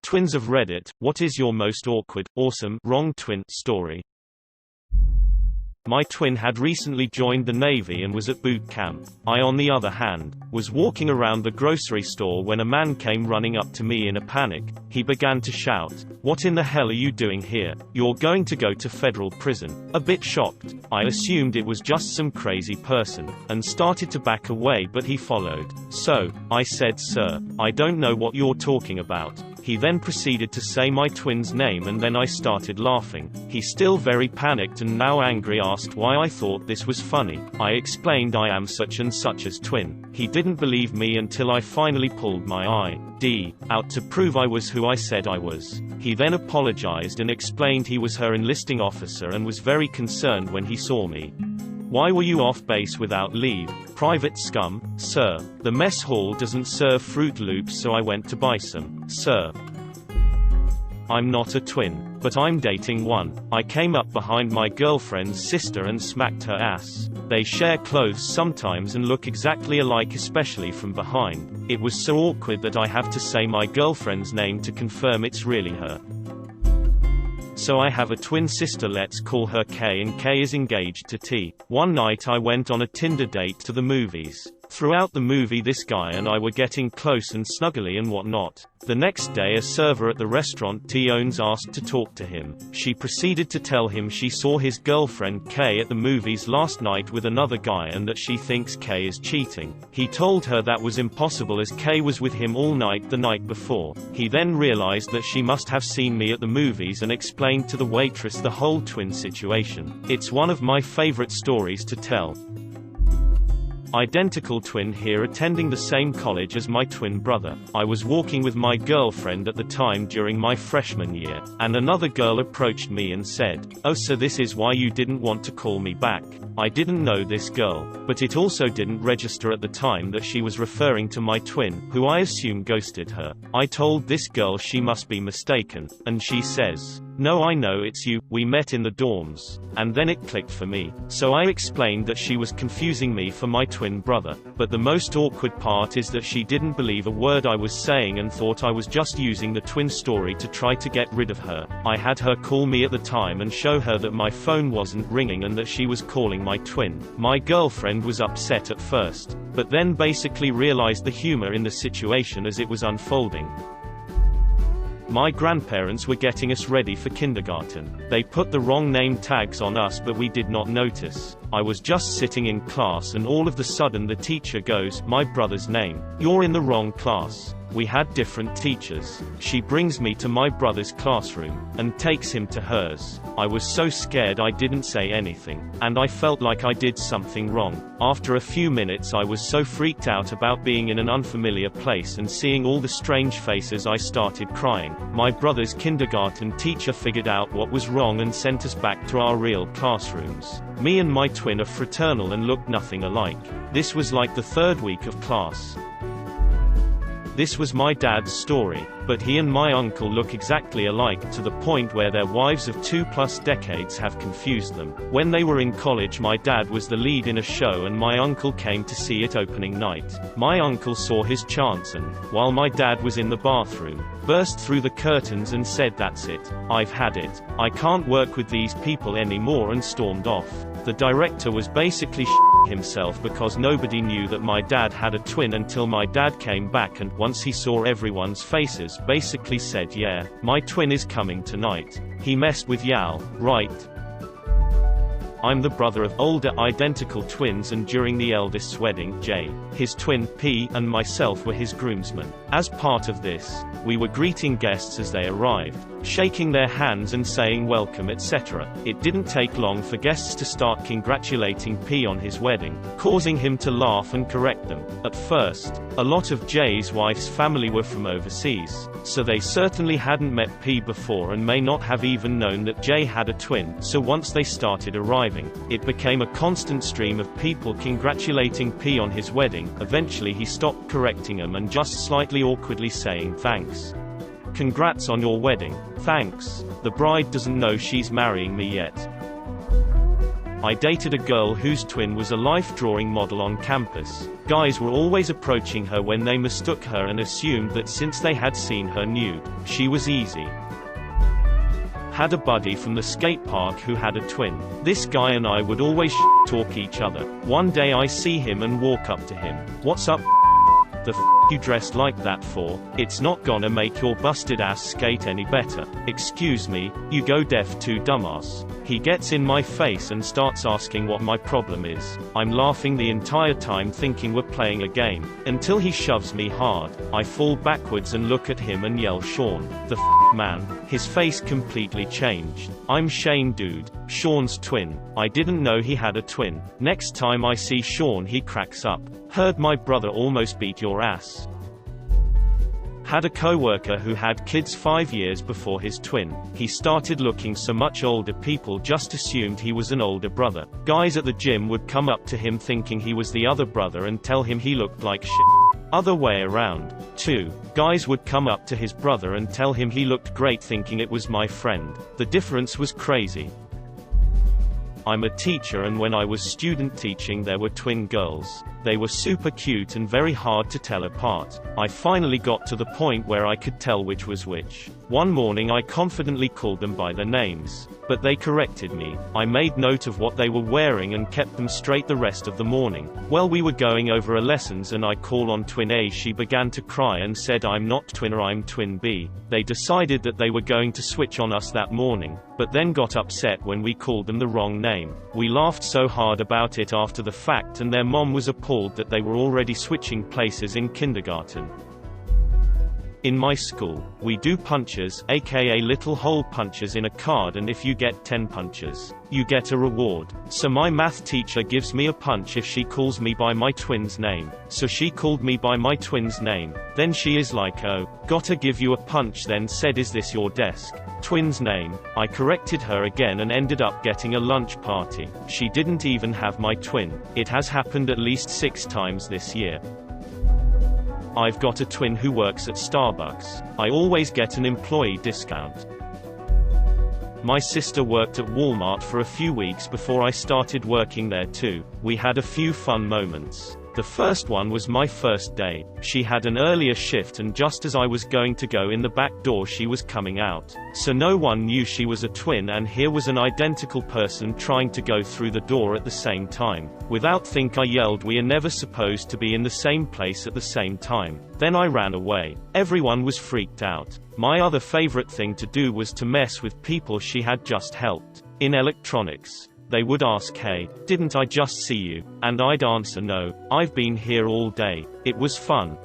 Twins of Reddit, what is your most awkward, awesome, wrong twin story? My twin had recently joined the Navy and was at boot camp. I, on the other hand, was walking around the grocery store when a man came running up to me in a panic. He began to shout, "What in the hell are you doing here? You're going to go to federal prison." A bit shocked, I assumed it was just some crazy person, and started to back away, but he followed. "So," I said, "Sir, I don't know what you're talking about." He then proceeded to say my twin's name, and then I started laughing. He, still very panicked and now angry, asked why I thought this was funny. I explained I am such and such's twin. He didn't believe me until I finally pulled my ID out to prove I was who I said I was. He then apologized and explained he was her enlisting officer and was very concerned when he saw me. "Why were you off base without leave? Private scum, sir. The mess hall doesn't serve Fruit Loops, so I went to buy some, sir. I'm not a twin, but I'm dating one. I came up behind my girlfriend's sister and smacked her ass. They share clothes sometimes and look exactly alike, especially from behind. It was so awkward that I have to say my girlfriend's name to confirm it's really her. So I have a twin sister, let's call her K, and K is engaged to T. One night I went on a Tinder date to the movies. Throughout the movie this guy and I were getting close and snuggly and whatnot. The next day a server at the restaurant T owns asked to talk to him. She proceeded to tell him she saw his girlfriend K at the movies last night with another guy and that she thinks K is cheating. He told her that was impossible as K was with him all night the night before. He then realized that she must have seen me at the movies and explained to the waitress the whole twin situation. It's one of my favorite stories to tell. Identical twin here, attending the same college as my twin brother. I was walking with my girlfriend at the time during my freshman year, and another girl approached me and said, "Oh, so this is why you didn't want to call me back." I didn't know this girl, but it also didn't register at the time that she was referring to my twin, who I assume ghosted her. I told this girl she must be mistaken, and she says, "No, I know it's you, we met in the dorms." And then it clicked for me. So I explained that she was confusing me for my twin brother. But the most awkward part is that she didn't believe a word I was saying and thought I was just using the twin story to try to get rid of her. I had her call me at the time and show her that my phone wasn't ringing and that she was calling my twin. My girlfriend was upset at first, but then basically realized the humor in the situation as it was unfolding. My grandparents were getting us ready for kindergarten. They put the wrong name tags on us, but we did not notice. I was just sitting in class and all of a sudden the teacher goes, "My brother's name. You're in the wrong class." We had different teachers. She brings me to my brother's classroom, and takes him to hers. I was so scared I didn't say anything, and I felt like I did something wrong. After a few minutes I was so freaked out about being in an unfamiliar place and seeing all the strange faces I started crying. My brother's kindergarten teacher figured out what was wrong and sent us back to our real classrooms. Me and my twin are fraternal and looked nothing alike. This was like the third week of class. This was my dad's story, but he and my uncle look exactly alike to the point where their wives of 2+ decades have confused them. When they were in college, my dad was the lead in a show and my uncle came to see it opening night. My uncle saw his chance and, while my dad was in the bathroom, burst through the curtains and said, "That's it. I've had it. I can't work with these people anymore," and stormed off. The director was basically himself because nobody knew that my dad had a twin until my dad came back and, once he saw everyone's faces, basically said, "Yeah, my twin is coming tonight. He messed with y'all, right?" I'm the brother of older identical twins, and during the eldest's wedding, J, his twin, P, and myself were his groomsmen. As part of this, we were greeting guests as they arrived, shaking their hands and saying welcome, etc. It didn't take long for guests to start congratulating P on his wedding, causing him to laugh and correct them. At first, a lot of J's wife's family were from overseas, so they certainly hadn't met P before and may not have even known that J had a twin. So once they started arriving, it became a constant stream of people congratulating P on his wedding. Eventually he stopped correcting them and just slightly awkwardly saying, "Thanks. Congrats on your wedding. Thanks. The bride doesn't know she's marrying me yet." I dated a girl whose twin was a life drawing model on campus. Guys were always approaching her when they mistook her and assumed that since they had seen her nude, she was easy. Had a buddy from the skate park who had a twin. This guy and I would always talk each other. One day I see him and walk up to him. "What's up? The you dressed like that for? It's not gonna make your busted ass skate any better." "Excuse me, you go deaf too, dumbass." He gets in my face and starts asking what my problem is. I'm laughing the entire time thinking we're playing a game, until he shoves me hard. I fall backwards and look at him and yell, "Sean, the man." His face completely changed. "I'm Shane, dude. Sean's twin. I didn't know he had a twin." Next time I see Sean he cracks up. "Heard my brother almost beat your ass." Had a coworker who had kids 5 years before his twin. He started looking so much older, people just assumed he was an older brother. Guys at the gym would come up to him thinking he was the other brother and tell him he looked like shit. Other way around. 2. Guys would come up to his brother and tell him he looked great thinking it was my friend. The difference was crazy. I'm a teacher, and when I was student teaching there were twin girls. They were super cute and very hard to tell apart. I finally got to the point where I could tell which was which. One morning I confidently called them by their names. But they corrected me. I made note of what they were wearing and kept them straight the rest of the morning. Well, we were going over a lessons and I call on twin A. She began to cry and said, "I'm not twin A, I'm twin B." They decided that they were going to switch on us that morning, but then got upset when we called them the wrong name. We laughed so hard about it after the fact, and their mom was appalled that they were already switching places in kindergarten. In my school, we do punches, aka little hole punches in a card, and if you get 10 punches, you get a reward. So my math teacher gives me a punch if she calls me by my twin's name. So she called me by my twin's name. Then she is like, "Oh, gotta give you a punch," then said, "Is this your desk?" Twin's name. I corrected her again and ended up getting a lunch party. She didn't even have my twin. It has happened at least 6 times this year. I've got a twin who works at Starbucks. I always get an employee discount. My sister worked at Walmart for a few weeks before I started working there too. We had a few fun moments. The first one was my first day. She had an earlier shift, and just as I was going to go in the back door she was coming out. So no one knew she was a twin, and here was an identical person trying to go through the door at the same time. Without think I yelled, "We are never supposed to be in the same place at the same time." Then I ran away. Everyone was freaked out. My other favorite thing to do was to mess with people she had just helped. In electronics, they would ask, "Hey, didn't I just see you?" And I'd answer, "No, I've been here all day." It was fun.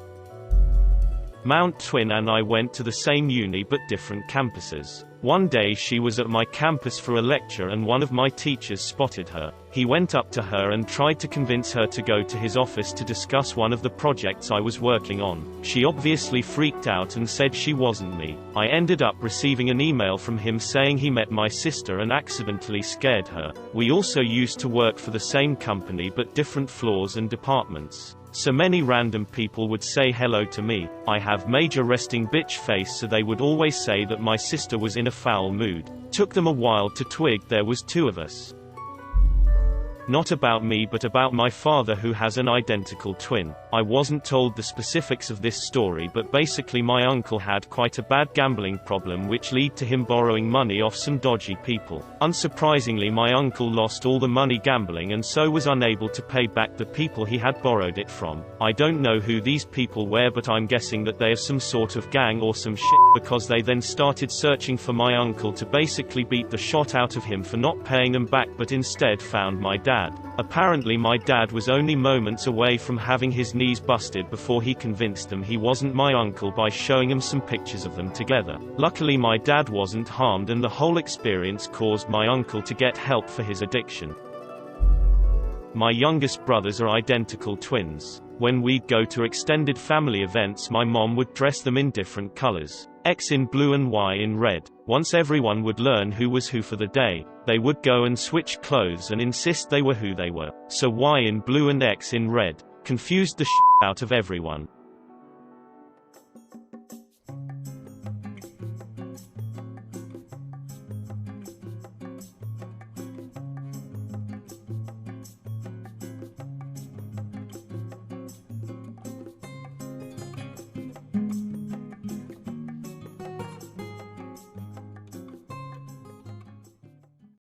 Mount Twin and I went to the same uni but different campuses. One day she was at my campus for a lecture and one of my teachers spotted her. He went up to her and tried to convince her to go to his office to discuss one of the projects I was working on. She obviously freaked out and said she wasn't me. I ended up receiving an email from him saying he met my sister and accidentally scared her. We also used to work for the same company but different floors and departments. So many random people would say hello to me. I have major resting bitch face, so they would always say that my sister was in a foul mood. Took them a while to twig there was 2 of us. Not about me but about my father, who has an identical twin. I wasn't told the specifics of this story, but basically my uncle had quite a bad gambling problem which led to him borrowing money off some dodgy people. Unsurprisingly, my uncle lost all the money gambling and so was unable to pay back the people he had borrowed it from. I don't know who these people were, but I'm guessing that they are some sort of gang or some shit, because they then started searching for my uncle to basically beat the shot out of him for not paying them back, but instead found my dad. Apparently my dad was only moments away from having his knees busted before he convinced them he wasn't my uncle by showing them some pictures of them together. Luckily my dad wasn't harmed, and the whole experience caused my uncle to get help for his addiction. My youngest brothers are identical twins. When we'd go to extended family events, my mom would dress them in different colors. X in blue and Y in red. Once everyone would learn who was who for the day, they would go and switch clothes and insist they were who they were. So Y in blue and X in red. Confused the shit out of everyone.